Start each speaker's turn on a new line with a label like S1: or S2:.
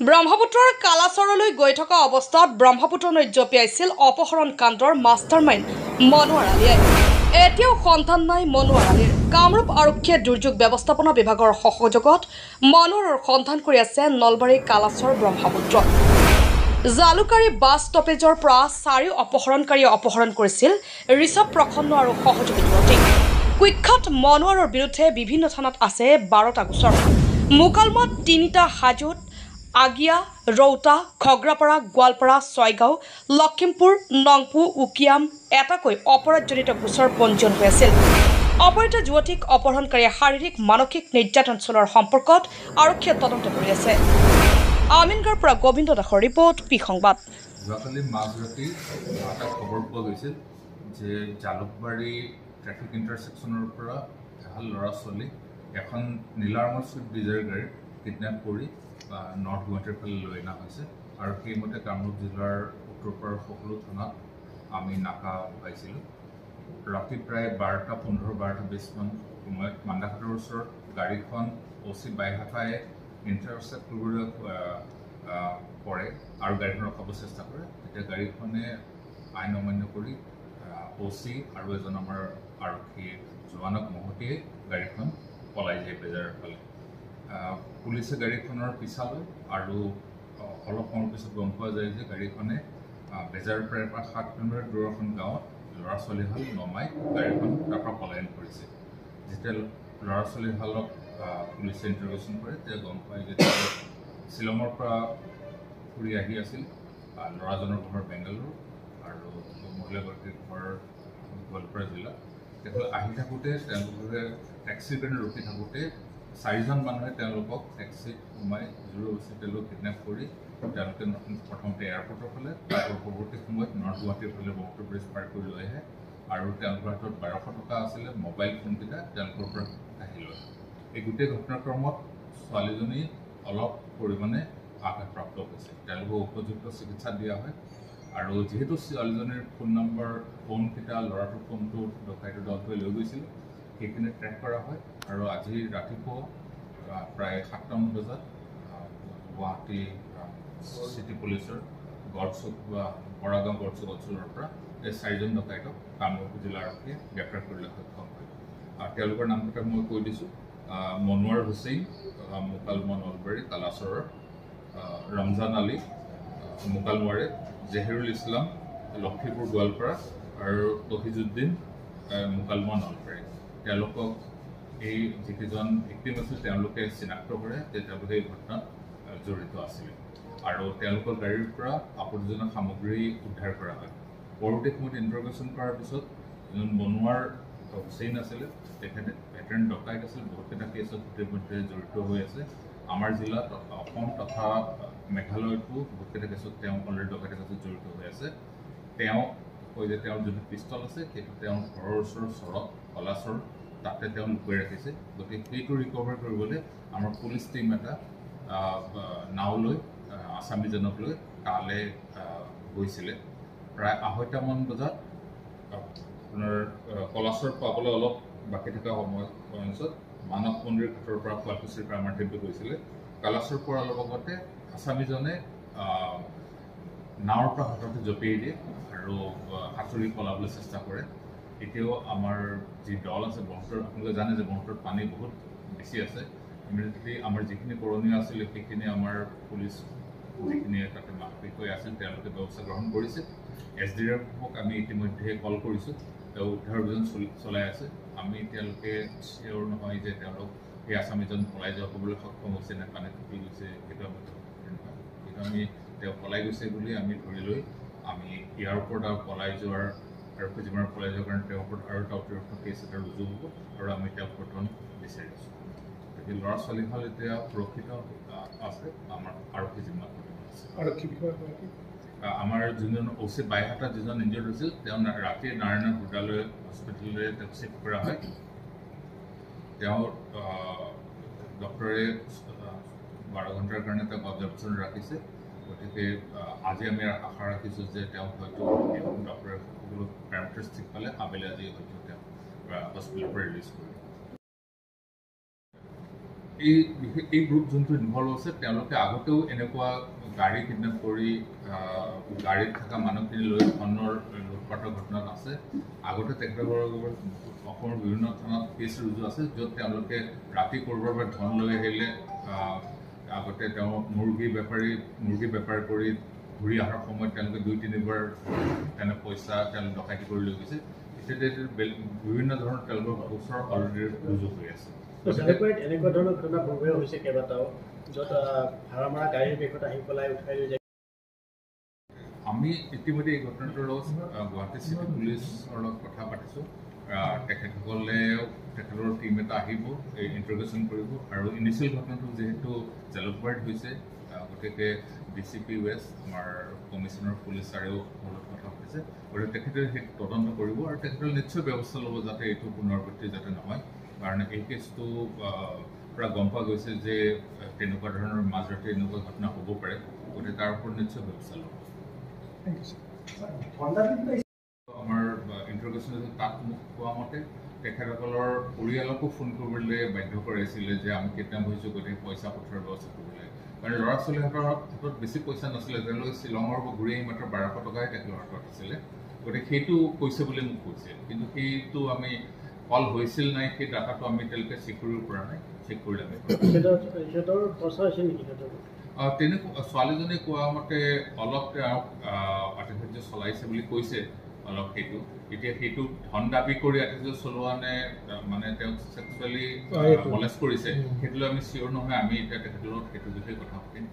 S1: ব্ৰহ্মপুত্ৰৰ কালাচৰলৈ গৈ থকা অৱস্থাত ব্ৰহ্মপুত্ৰ নৈত জঁপিয়াইছিল অপহৰণ কাণ্ডৰ মাষ্টাৰমাইণ্ড মনোৱাৰ আলীয়ে। এতিয়াও সন্ধান নাই মনোৱাৰ আলীৰ। কামৰূপ আৰক্ষীয়ে দুৰ্যোগ ব্যৱস্থাপনা বিভাগৰ সহযোগত মনোৱাৰৰ সন্ধান কৰি আছে নলবাৰী কালাচৰ ব্ৰহ্মপুত্ৰত। জালুকাৰী বাছ ষ্টপেজৰ পৰা 4 অপহৰণকাৰীয়ে অপহৰণ কৰিছিল ঋষভ প্ৰসন্ন আৰু সহযোগী যুৱতীক। কুখ্যাত মনোৱাৰৰ বিৰুদ্ধে বিভিন্ন থানাত আছে 12টা গোচৰ। মোকালমোৱাত 3টা, হাজোত আগিয়া, ৰৌতা, খগ্ৰাপাৰা, গোৱালপাৰা, ছয়গাঁও, লখিমপুৰ, নংপু, উকিয়াম এটাকৈ অপৰাধজনিত গোচৰ পঞ্জীয়ন হৈ আছিল। অপহৃত যুৱতীক অপহৰণকাৰীয়ে শাৰীৰিক মানসিক নিৰ্যাতন চলোৱাৰ সম্পৰ্কত আৰক্ষীয়ে তদন্ত কৰি আছে। আমিনগাঁৱৰ পৰা গোবিন্দ দাসৰ ৰিপৰ্ট, পি সংবাদ।
S2: যোৱাকালি মাজৰাতি এটা খবৰ পোৱা গৈছিল যে জালুকবাৰী ট্ৰেফিক ইণ্টাৰছেকশ্যনৰ পৰা এহাল ল'ৰা ছোৱালী এখন নীলা ৰঙৰ ছুইফ্ট ডিজায়াৰ গাড়ীত কিডনেপ কৰি নৰ্থ গুৱাহাটীৰ ফালে লৈ অনা হৈছে আৰু সেইমতে কামৰূপ জিলাৰ উত্তৰ-পাৰৰ সকলো থানাত আমি নাকা পাইছিলোঁ। ৰাতি প্ৰায় 12:15, 12:20 মান সময়ত মান্দাঘাটৰ ওচৰত গাড়ীখন OC বাইহাটাই ইণ্টাৰচেপ্ট কৰিবলৈ কৰে আৰু গাড়ীখন ৰখাব চেষ্টা কৰে। তেতিয়া গাড়ীখনে আইন অমান্য কৰি OC আৰু এজন আমাৰ আৰক্ষী জোৱানক মহতিয়াই গাড়ীখন পলাই যায় বেজাৰৰ ফালে। পুলিচে গাড়ীখনৰ পিছা লয় আৰু অলপ সময়ৰ পিছত গম পোৱা যায় যে গাড়ীখনে বেজাৰৰ পৰা প্ৰায় 7 কিলোমিটাৰ দূৰৰ এখন গাঁৱত ল'ৰা ছোৱালীহাল নমাই গাড়ীখন তাৰ পৰা পলায়ন কৰিছে। যেতিয়া ল'ৰা ছোৱালীহালক পুলিচে ইণ্টাৰভিউশ্যন কৰে তেতিয়া গম পায় যে শ্বিলঙৰ পৰা ফুৰি আহি আছিল। ল'ৰাজনৰ ঘৰ বেংগালুৰু আৰু মহিলাগৰাকীৰ ঘৰ গোৱালপাৰা জিলা। তেখেতে আহি থাকোঁতে তেওঁলোকে টেক্সিৰ কাৰণে ৰখি থাকোঁতে 4জন মানুহে তেওঁলোকক টেক্সিত সোমাই জোৰ তেওঁলোকক কিডনেপ কৰি তেওঁলোকে প্ৰথমতে এয়াৰপৰ্টৰ ফালে আৰু পৰৱৰ্তী সময়ত নৰ্থ গুৱাহাটীৰ ফালে ব্ৰহ্মপুত্ৰ ব্ৰিজ পাৰ কৰি লৈ আহে আৰু তেওঁলোকৰ হাতত 1200 টকা আছিলে, মোবাইল ফোনকেইটা তেওঁলোকৰ পৰা আহি লয়। এই গোটেই ঘটনাক্ৰমত ছোৱালীজনী অলপ পৰিমাণে আঘাতপ্ৰাপ্ত হৈছে। তেওঁলোকক উপযুক্ত চিকিৎসা দিয়া হয় আৰু যিহেতু ছোৱালীজনীৰ ফোন নম্বৰ, ফোনকেইটা ল'ৰাটোৰ ফোনটো ডকাইতৰ দলটোৱে লৈ গৈছিল, সেইখিনি ট্ৰেক কৰা হয় আৰু আজি ৰাতিপুৱা প্ৰায় 7টামান বজাত গুৱাহাটী চিটি পুলিচৰ গড়চুক বা বৰাগাঁও গড়চুক অঞ্চলৰ পৰা এই 4জন ডকাইতক কামৰূপ জিলা আৰক্ষীয়ে গ্ৰেপ্তাৰ কৰিবলৈ সক্ষম হয়। তেওঁলোকৰ নামকেইটা মই কৈ দিছোঁ: মনোৱাৰ হুছেইন, মোকালমোৱা নলবাৰী কালাচৰৰ; ৰমজান আলী মোকালমোৱাৰে; জেহিৰুল ইছলাম লক্ষীপুৰ গোৱালপাৰা আৰু তহিজুদ্দিন মোকালমোৱা নলবাৰী। তেওঁলোকক এই যিকেইজন ভিক্টিম আছিল তেওঁলোকে চিনাক্ত কৰে যে তেওঁলোকে এই ঘটনাত জড়িত আছিল আৰু তেওঁলোকৰ গাড়ীৰ পৰা আপত্তিজনক সামগ্ৰী উদ্ধাৰ কৰা হয়। পৰৱৰ্তী সময়ত ইণ্টাৰভিউশ্যন কৰাৰ পিছত যোন মনোৱাৰ হুছেইন আছিলে তেখেতে ভেটেৰেন ডকাইত আছিল, বহুতকেইটা কেছত ইতিমধ্যে জড়িত হৈ আছে। আমাৰ জিলাত অসম তথা মেঘালয়তো বহুতকেইটা কেছত তেওঁ অলৰেডি ডকাইতৰ কেছত জড়িত হৈ আছে। তেওঁ কয় যে তেওঁৰ যোনটো পিষ্টল আছে সেইটো তেওঁৰ ঘৰৰ ওচৰৰ চৰত কলাচৰ তাতে তেওঁ লুকুৱাই ৰাখিছে। গতিকে সেইটো ৰিকভাৰ কৰিবলৈ আমাৰ পুলিচ টীম এটা নাও লৈ আছামীজনক লৈ তালৈ গৈছিলে। প্ৰায় 2:30মান বজাত আপোনাৰ কলাচৰ পাবলৈ অলপ বাকী থকা সময়ত মানৱ মন্দিৰ ঘাটৰ পৰা শুৱালকুছিৰ পৰা আমাৰ টীমটো গৈছিলে। কালাচৰ পৰা অলপ আগতে আছামীজনে নাৱৰ পৰা হঠাতে জঁপিয়াই দিয়ে আৰু সাঁতুৰি পলাবলৈ চেষ্টা কৰে। এতিয়াও আমাৰ যি দল আছে ব্ৰহ্মপুত্ৰৰ, আপোনালোকে জানে যে ব্ৰহ্মপুত্ৰত পানী বহুত বেছি আছে। ইমিডিয়েটলি আমাৰ যিখিনি কৰণীয় আছিলে সেইখিনি আমাৰ পুলিচ যিখিনি তাতে বিষয় আছিল তেওঁলোকে ব্যৱস্থা গ্ৰহণ কৰিছে। SDRFক আমি ইতিমধ্যে কল কৰিছোঁ, তেওঁ উদ্ধাৰ অভিযান চলাই আছে। আমি এতিয়ালৈকে চিয়ৰ নহয় যে তেওঁলোক সেই আছামীজন পলাই যাবলৈ সক্ষম হৈছে নে পানীত ডুবি গৈছে, সেইটো আমি কিন্তু আমি তেওঁ পলাই গৈছে বুলি আমি ধৰি লৈ আমি ইয়াৰ ওপৰত আৰু পলাই যোৱাৰ আৰু যিমান পলাই যোৱাৰ কাৰণে তেওঁৰ ওপৰত আৰু এটা অতিৰিক্ত কেছ এটা ৰুজু হ'ব আৰু আমি তেওঁক বৰ্তমান বিচাৰি আছোঁ। গতিকে ল'ৰা ছোৱালীহাল এতিয়া সুৰক্ষিত আছে আমাৰ আৰক্ষী জিম্মাত আছে। আৰক্ষী বিষয়া আমাৰ যোনজন OC বাইহাটা যিজন ইনজিয়ৰ্ড হৈছিল তেওঁ ৰাতি নাৰায়ণ হৃদয়ালয় হস্পিটেললৈ তেওঁক চিফ্ট কৰা হয়। তেওঁৰ ডক্টৰে 12 ঘণ্টাৰ কাৰণে তেওঁক অবজাৰ্ভেশ্যন ৰাখিছে। গতিকে আজি আমি আশা ৰাখিছোঁ যে তেওঁক হয়তো ডক্টৰে সকলো পেৰামিটাৰ্ছ ঠিক পালে আবেলি আজি হয়তো তেওঁক হস্পিটেলৰ পৰা ৰিলিজ কৰিব। এই গ্ৰুপ যোনটো ইনভলভ আছে তেওঁলোকে আগতেও এনেকুৱা গাড়ী কিডনেপ কৰি গাড়ীত থকা মানুহখিনি লৈ ধনৰ লুটপাটৰ ঘটনাত আছে আগতে তেখেতসকলৰ অসমৰ বিভিন্ন থানাত কেছ ৰুজু আছে য'ত তেওঁলোকে ৰাতি ক'ৰবাৰ পৰা ধন লৈ আহিলে আগতে তেওঁ মুৰ্গী বেপাৰ কৰি ঘূৰি অহাৰ সময়ত তেওঁলোকে 2-3বাৰ তেনে পইচা তেওঁলোকে ডকাইতি কৰি লৈ গৈছে এতিয়া বিভিন্ন ধৰণৰ তেওঁলোকৰ গোচৰ অলৰেডি ৰুজু হৈ আছে
S3: এনেকুৱা ধৰণৰ ঘটনা বহু হৈছে কেইবাটাও য'ত ভাড়া মৰা গাড়ীৰ বেগত আহি পেলাই উঠাই লৈ যায়
S2: আমি ইতিমধ্যে এই ঘটনাটোৰ লগত গুৱাহাটী চিটি পুলিচৰ লগত কথা পাতিছোঁ তেখেতৰ টিম এটা আহিব ইণ্টাৰগেশ্যন কৰিব আৰু ইনিচিয়েল ঘটনাটো যিহেতু জালুকবাৰীত হৈছে গতিকে DCP ৱেষ্ট আমাৰ কমিশ্যনাৰ পুলিচ ছাৰেও লগত কথা পাতিছে গতিকে তেখেতে সেই তদন্ত কৰিব আৰু তেখেতৰ নিশ্চয় ব্যৱস্থা ল'ব যাতে এইটো পুনৰাবৃত্তি যাতে নহয় কাৰণ এই কেছটো পৰা গম পোৱা গৈছে যে তেনেকুৱা ধৰণৰ মাজৰাতি এনেকুৱা ঘটনা হ'ব পাৰে গতিকে তাৰ ওপৰত নিশ্চয় ব্যৱস্থা ল'ব আমাৰ ইণ্টাৰগেশ্যন তাত মোক কোৱা মতে তেখেতসকলৰ পৰিয়ালকো ফোন কৰিবলৈ বাধ্য কৰাইছিলে যে আমি কিডনেপ হৈছোঁ গতিকে পইচা পঠোৱাৰ ব্যৱস্থা কৰিব লাগে কাৰণ ল'ৰা ছোৱালীহঁতৰ হাতত বেছি পইচা নাছিলে তেওঁলোকে শ্বিলঙৰ পৰা ঘূৰি আহি মাত্ৰ 1200 টকাহে তেখেতৰ হাতত আছিলে গতিকে সেইটো কৈছে বুলি মোক কৈছিল কিন্তু সেইটো আমি কল হৈছিল নাই সেই ডাটাটো আমি এতিয়ালৈকে চেক কৰিব পৰা নাই চেক কৰিলে আমি তেনেকুৱা ছোৱালীজনীয়ে কোৱা মতে অলপ তেওঁক আতিথ্য চলাইছে বুলি কৈছে অলপ সেইটো এতিয়া সেইটো ধন দাবী কৰি আতিথ্য চলোৱা নে মানে তেওঁক ছেক্সুৱেলি মলেষ্ট কৰিছে সেইটো আমি চিয়'ৰ নহয় আমি এতিয়া তেখেতৰ লগত সেইটো বিষয়ে কথা পাতিম